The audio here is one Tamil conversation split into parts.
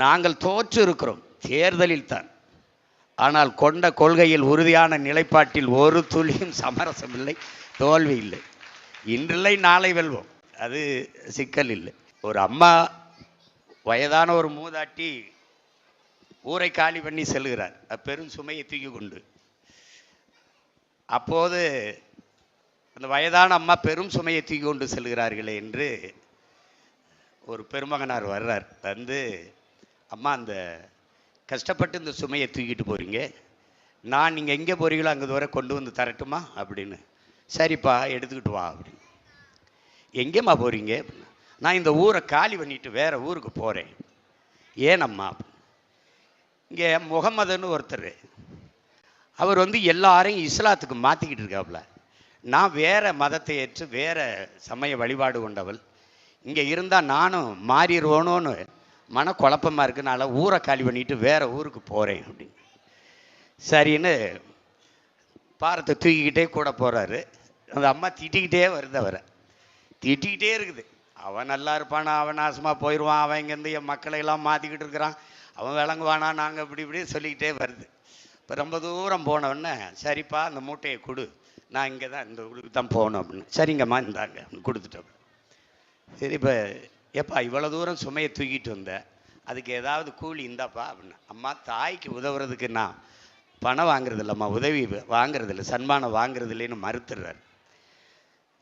நாங்கள் தோற்று இருக்கிறோம் தேர்தலில் தான். ஆனால் கொண்ட கொள்கையில் உறுதியான நிலைப்பாட்டில் ஒரு துளியும் சமரசம் இல்லை, தோல்வி இல்லை. இன்றில்லை நாளை வெல்வோம், அது சிக்கல் இல்லை. ஒரு அம்மா வயதான ஒரு மூதாட்டி ஊரை காலி பண்ணி செல்கிறார், பெரும் சுமையை தூக்கி கொண்டு. அப்போது அந்த வயதான அம்மா பெரும் சுமையை தூக்கி கொண்டு செல்கிறார்களே என்று ஒரு பெருமகனார் வர்றார். வந்து, அம்மா அந்த கஷ்டப்பட்டு இந்த சுமையை தூக்கிட்டு போகிறீங்க, நான் நீங்கள் எங்கே போகிறீங்களோ அங்கே வரை கொண்டு வந்து தரட்டுமா அப்படின்னு. சரிப்பா எடுத்துக்கிட்டு வா அப்படின்னு. எங்கேம்மா போகிறீங்க அப்படின்னா, நான் இந்த ஊரை காலி பண்ணிட்டு வேறு ஊருக்கு போகிறேன். ஏனம்மா? இங்கே முகமதுன்னு ஒருத்தர், அவர் வந்து எல்லாரையும் இஸ்லாத்துக்கு மாற்றிக்கிட்டு இருக்காப்புல. நான் வேறு மதத்தை ஏற்று வேறு சமய வழிபாடு கொண்டவள், இங்கே இருந்தால் நானும் மாறிடுவோனோன்னு மனக்குழப்பமாக இருக்குனால ஊரை காலி பண்ணிட்டு வேறு ஊருக்கு போகிறேன் அப்படின்னு. சரின்னு பாரத்தை தூக்கிக்கிட்டே கூட போகிறாரு. அந்த அம்மா திட்டிக்கிட்டே வருது, அவரை திட்டிக்கிட்டே இருக்குது. அவன் நல்லா இருப்பானா, அவன் நாசமாக போயிடுவான், அவன் இங்கேருந்து என் மக்களையெல்லாம் மாற்றிக்கிட்டு இருக்கிறான், அவன் விளங்குவானா, நாங்கள் இப்படி சொல்லிக்கிட்டே வருது. இப்போ ரொம்ப தூரம் போனோடனே, சரிப்பா அந்த மூட்டையை கொடு, நான் இங்கே தான் இந்த ஊருக்கு தான் போகணும் அப்படின்னு. சரிங்கம்மா இந்தாங்க அப்படின்னு கொடுத்துட்டோம். சரி, இப்போ எப்பா இவ்வளோ தூரம் சுமையை தூக்கிட்டு வந்தேன், அதுக்கு ஏதாவது கூலி இந்தாப்பா அப்படின்னு. அம்மா தாய்க்கு உதவுறதுக்கு நான் பணம் வாங்குறது இல்லைம்மா, உதவி வாங்குறது இல்லை, சன்மானம் வாங்குறது இல்லைன்னு மறுத்துடுறாரு.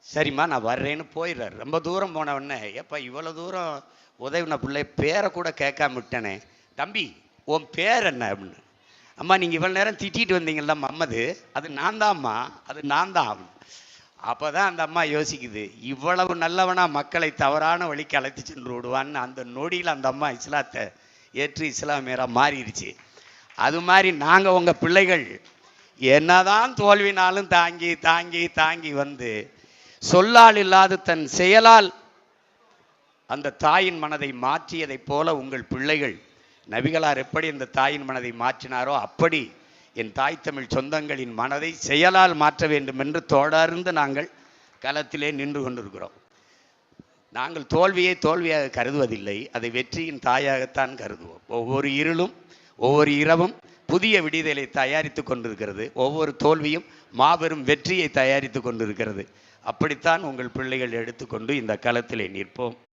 சரிம்மா நான் வர்றேன்னு போயிடுறாரு. ரொம்ப தூரம் போனவுடனே, எப்போ இவ்வளோ தூரம் உதவின பிள்ளை பேரை கூட கேட்காம விட்டனே, தம்பி உன் பேர் என்ன அப்படின்னு. அம்மா நீங்கள் இவ்வளோ நேரம் திட்டிகிட்டு வந்தீங்களா மம்மது, அது நான் தான்ம்மா, அது நான் தான். அப்போ தான் அந்த அம்மா யோசிக்குது, இவ்வளவு நல்லவனா மக்களை தவறான வழிக்கு அழைத்து சென்று விடுவான்னு. அந்த நொடியில் அந்த அம்மா இஸ்லாத்தை ஏற்று இஸ்லாமியராக மாறிடுச்சு. அது மாதிரி நாங்கள் உங்கள் பிள்ளைகள் என்னதான் தோல்வினாலும் தாங்கி தாங்கி தாங்கி வந்து, சொல்லால் இல்லாது தன் செயலால் அந்த தாயின் மனதை மாற்றியதைப் போல உங்கள் பிள்ளைகள் நபிகளார் எப்படி இந்த தாயின் மனதை மாற்றினாரோ அப்படி என் தாய் தமிழ் சொந்தங்களின் மனதை செயலால் மாற்ற வேண்டும் என்று தொடர்ந்து நாங்கள் களத்திலே நின்று கொண்டிருக்கிறோம். நாங்கள் தோல்வியை தோல்வியாக கருதுவதில்லை, அதை வெற்றியின் தாயாகத்தான் கருதுவோம். ஒவ்வொரு இருளும் ஒவ்வொரு இரவும் புதிய விடுதலை தயாரித்து கொண்டிருக்கிறது, ஒவ்வொரு தோல்வியும் மாபெரும் வெற்றியை தயாரித்து கொண்டிருக்கிறது. அப்படித்தான் உங்கள் பிள்ளைகள் எடுத்துக்கொண்டு இந்த களத்திலே நிற்போம்.